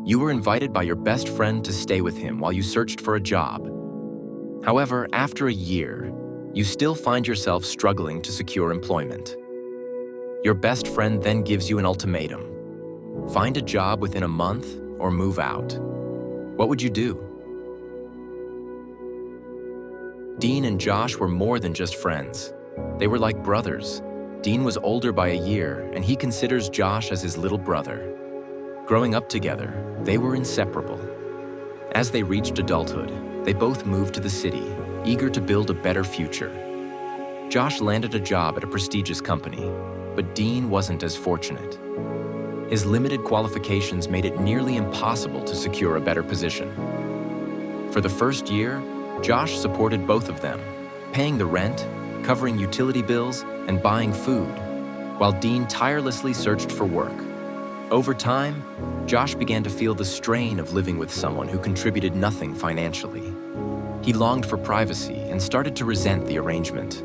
You were invited by your best friend to stay with him while you searched for a job. However, after a year, you still find yourself struggling to secure employment. Your best friend then gives you an ultimatum. Find a job within a month or move out. What would you do? Dean and Josh were more than just friends. They were like brothers. Dean was older by a year, and he considers Josh as his little brother. Growing up together, they were inseparable. As they reached adulthood, they both moved to the city, eager to build a better future. Josh landed a job at a prestigious company, but Dean wasn't as fortunate. His limited qualifications made it nearly impossible to secure a better position. For the first year, Josh supported both of them, paying the rent, covering utility bills, and buying food, while Dean tirelessly searched for work. Over time, Josh began to feel the strain of living with someone who contributed nothing financially. He longed for privacy and started to resent the arrangement.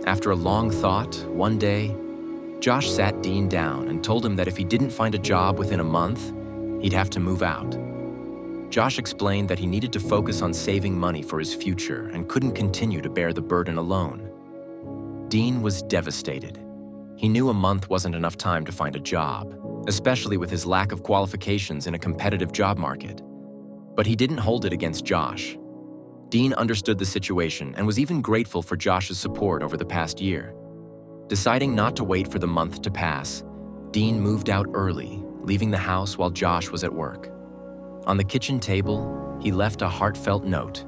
After a long thought, one day, Josh sat Dean down and told him that if he didn't find a job within a month, he'd have to move out. Josh explained that he needed to focus on saving money for his future and couldn't continue to bear the burden alone. Dean was devastated. He knew a month wasn't enough time to find a job, especially with his lack of qualifications in a competitive job market. But he didn't hold it against Josh. Dean understood the situation and was even grateful for Josh's support over the past year. Deciding not to wait for the month to pass, Dean moved out early, leaving the house while Josh was at work. On the kitchen table, he left a heartfelt note.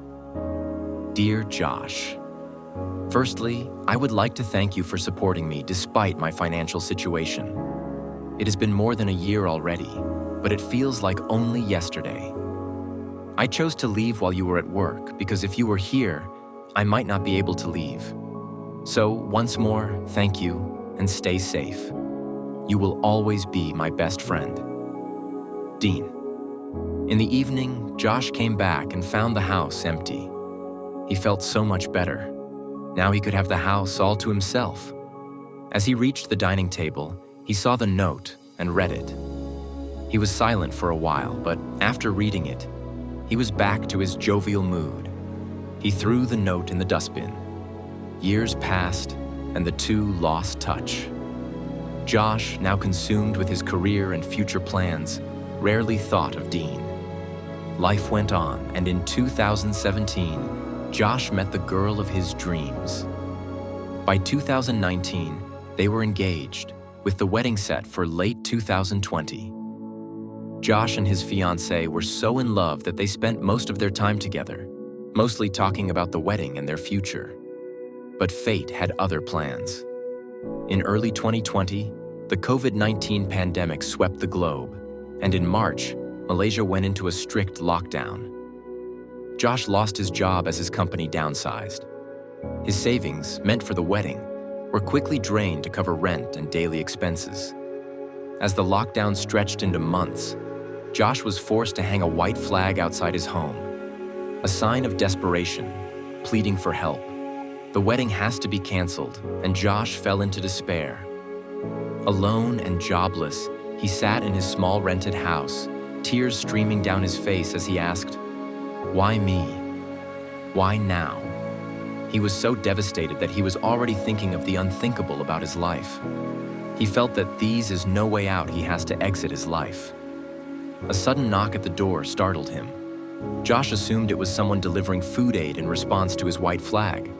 Dear Josh, firstly, I would like to thank you for supporting me despite my financial situation. It has been more than a year already, but it feels like only yesterday. I chose to leave while you were at work because if you were here, I might not be able to leave. So once more, thank you and stay safe. You will always be my best friend. Dean. In the evening, Josh came back and found the house empty. He felt so much better. Now he could have the house all to himself. As he reached the dining table, he saw the note and read it. He was silent for a while, but after reading it, he was back to his jovial mood. He threw the note in the dustbin. Years passed, and the two lost touch. Josh, now consumed with his career and future plans, rarely thought of Dean. Life went on, and in 2017, Josh met the girl of his dreams. By 2019, they were engaged, with the wedding set for late 2020. Josh and his fiancée were so in love that they spent most of their time together, mostly talking about the wedding and their future. But fate had other plans. In early 2020, the COVID-19 pandemic swept the globe, and in March, Malaysia went into a strict lockdown. Josh lost his job as his company downsized. His savings, meant for the wedding, were quickly drained to cover rent and daily expenses. As the lockdown stretched into months, Josh was forced to hang a white flag outside his home, a sign of desperation, pleading for help. The wedding has to be canceled, and Josh fell into despair. Alone and jobless, he sat in his small rented house, tears streaming down his face as he asked, "Why me? Why now?" He was so devastated that he was already thinking of the unthinkable about his life. He felt that these is no way out. He has to exit his life. A sudden knock at the door startled him. Josh assumed it was someone delivering food aid in response to his white flag.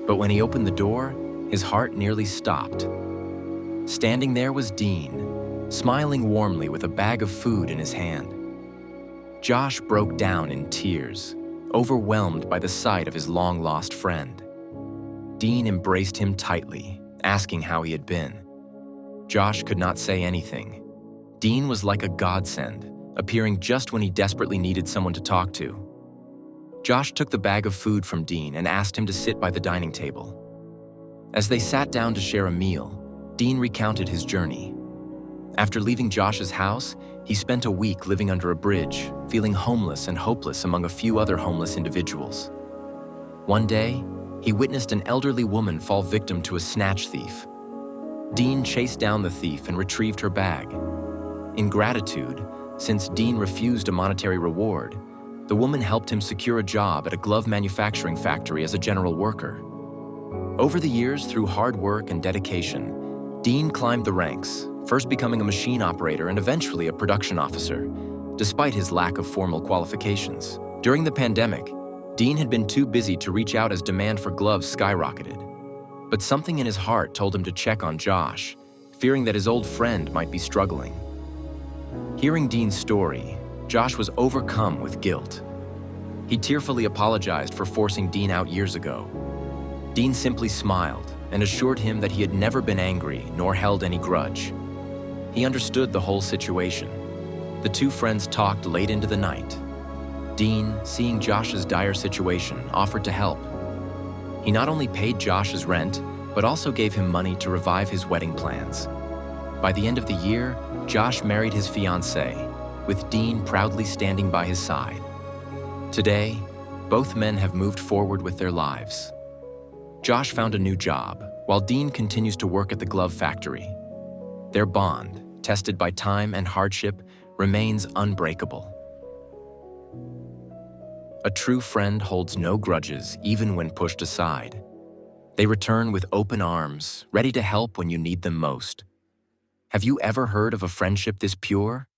But when he opened the door, his heart nearly stopped. Standing there was Dean, smiling warmly with a bag of food in his hand. Josh broke down in tears, overwhelmed by the sight of his long-lost friend. Dean embraced him tightly, asking how he had been. Josh could not say anything. Dean was like a godsend, appearing just when he desperately needed someone to talk to. Josh took the bag of food from Dean and asked him to sit by the dining table. As they sat down to share a meal, Dean recounted his journey. After leaving Josh's house, he spent a week living under a bridge, feeling homeless and hopeless among a few other homeless individuals. One day, he witnessed an elderly woman fall victim to a snatch thief. Dean chased down the thief and retrieved her bag. In gratitude, Since Dean refused a monetary reward, the woman helped him secure a job at a glove manufacturing factory as a general worker. Over the years, through hard work and dedication, Dean climbed the ranks, first becoming a machine operator and eventually a production officer, despite his lack of formal qualifications. During the pandemic, Dean had been too busy to reach out as demand for gloves skyrocketed. But something in his heart told him to check on Josh, fearing that his old friend might be struggling. Hearing Dean's story, Josh was overcome with guilt. He tearfully apologized for forcing Dean out years ago. Dean simply smiled and assured him that he had never been angry nor held any grudge. He understood the whole situation. The two friends talked late into the night. Dean, seeing Josh's dire situation, offered to help. He not only paid Josh's rent, but also gave him money to revive his wedding plans. By the end of the year, Josh married his fiancée, with Dean proudly standing by his side. Today, both men have moved forward with their lives. Josh found a new job, while Dean continues to work at the glove factory. Their bond, tested by time and hardship, remains unbreakable. A true friend holds no grudges, even when pushed aside. They return with open arms, ready to help when you need them most. Have you ever heard of a friendship this pure?